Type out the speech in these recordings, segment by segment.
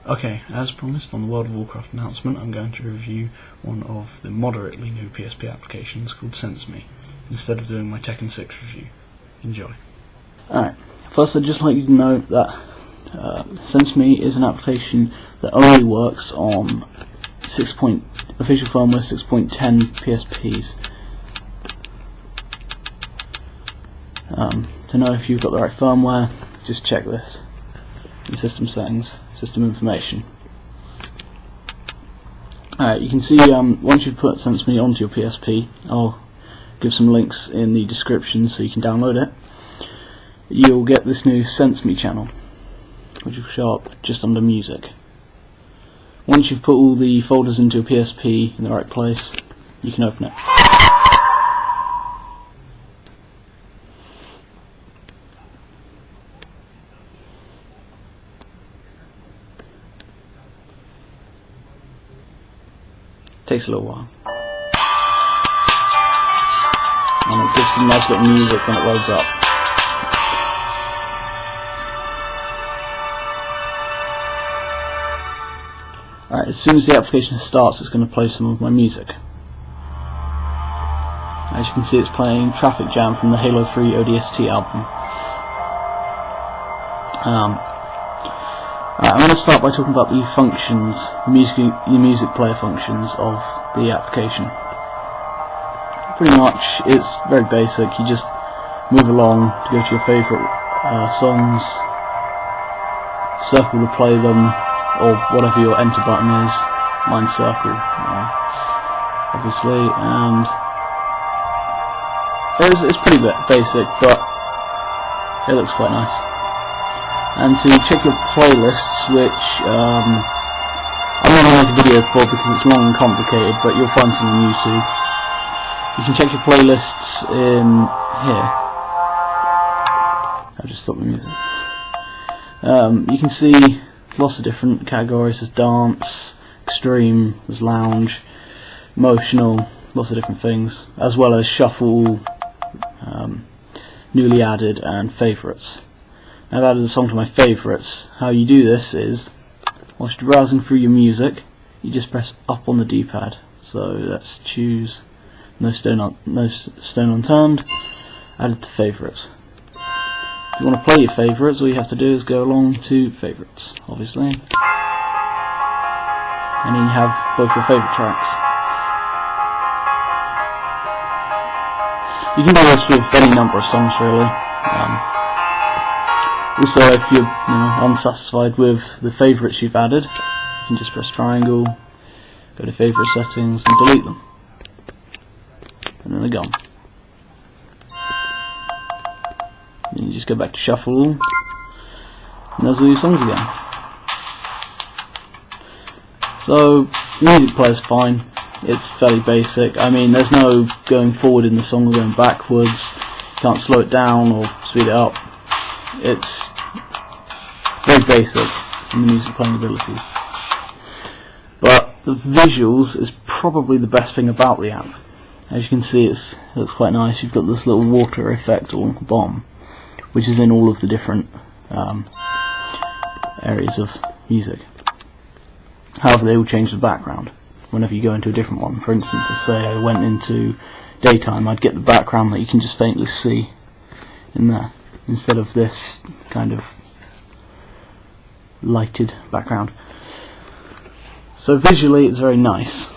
Okay, as promised on the World of Warcraft announcement, I'm going to review one of the moderately new PSP applications called SensMe, instead of doing my Tekken 6 review. Enjoy. Alright, first I'd just like you to know that SensMe is an application that only works on official firmware 6.10 PSPs. To know if you've got the right firmware, just check this in System Settings, System Information. Alright, you can see once you've put SensMe onto your PSP, I'll give some links in the description so you can download it. You'll get this new SensMe channel, which will show up just under Music. Once you've put all the folders into your PSP in the right place, you can open it. Takes a little while. And it gives some nice little music when it loads up. Alright, as soon as the application starts, it's going to play some of my music. As you can see, it's playing Traffic Jam from the Halo 3 ODST album. I'm going to start by talking about the functions, the music player functions of the application. Pretty much, it's very basic. You just move along to go to your favourite songs, circle to play them, or whatever your enter button is. Mine's circle, obviously, and it's pretty basic, but it looks quite nice. And to check your playlists, which I'm not going to make a video for because it's long and complicated, but you'll find some on YouTube. You can check your playlists in here. I'll just stop the music. You can see lots of different categories. There's dance, extreme, there's lounge, emotional, lots of different things, as well as shuffle, newly added, and favourites. I've added a song to my favourites. How you do this is, whilst you're browsing through your music, you just press up on the D-pad. So let's choose No Stone Unturned, add it to favourites. If you want to play your favourites, all you have to do is go along to favourites, obviously, and then you have both your favourite tracks. You can do this with any number of songs, really. Also, if you're unsatisfied with the favourites you've added, you can just press triangle, go to favourite settings, and delete them. And then they're gone. Then you just go back to shuffle, and there's all your songs again. So, the music player's fine. It's fairly basic. I mean, there's no going forward in the song or going backwards. You can't slow it down or speed it up. It's very basic in the music playing abilities. But the visuals is probably the best thing about the app. As you can see, it looks quite nice. You've got this little water effect along the bottom, which is in all of the different areas of music. However, they will change the background whenever you go into a different one. For instance, let's say I went into daytime, I'd get the background that you can just faintly see in there, instead of this kind of lighted background. So visually it's very nice,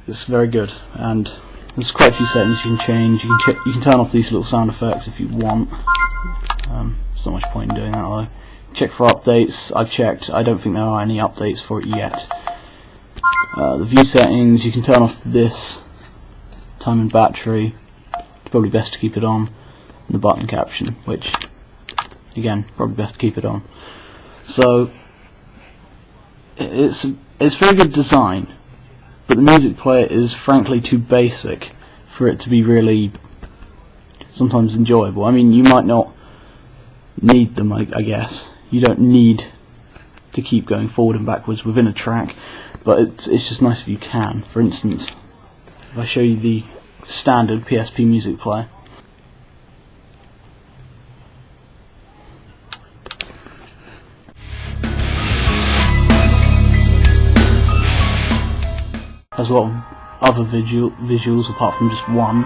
it's very good, and there's quite a few settings you can change. You can turn off these little sound effects if you want. There's not much point in doing that though. Check for updates. I've checked, I don't think there are any updates for it yet. The view settings, you can turn off this, time and battery, it's probably best to keep it on, and the button caption, which again, probably best to keep it on. So it's very good design, but the music player is frankly too basic for it to be really sometimes enjoyable. I mean, you might not need them, I guess. You don't need to keep going forward and backwards within a track, but it's just nice if you can. For instance, if I show you the standard PSP music player, has a lot of other visuals apart from just one,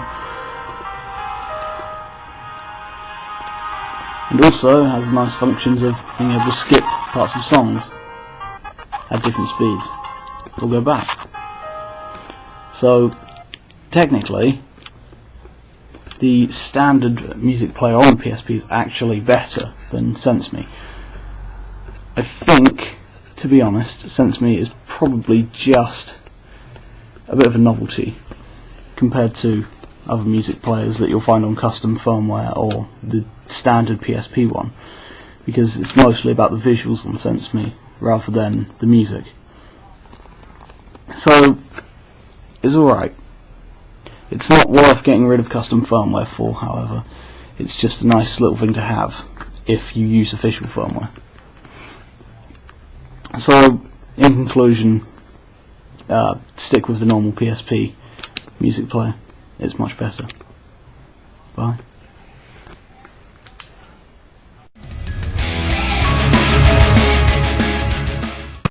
and also has nice functions of being able to skip parts of songs at different speeds or go back. So technically the standard music player on the PSP is actually better than SensMe. I think, to be honest, SensMe is probably just a bit of a novelty compared to other music players that you'll find on custom firmware or the standard PSP one, because it's mostly about the visuals on SensMe rather than the music. So it's alright. It's not worth getting rid of custom firmware for, however. It's just a nice little thing to have if you use official firmware. So, in conclusion, stick with the normal PSP music player. It's much better. Bye.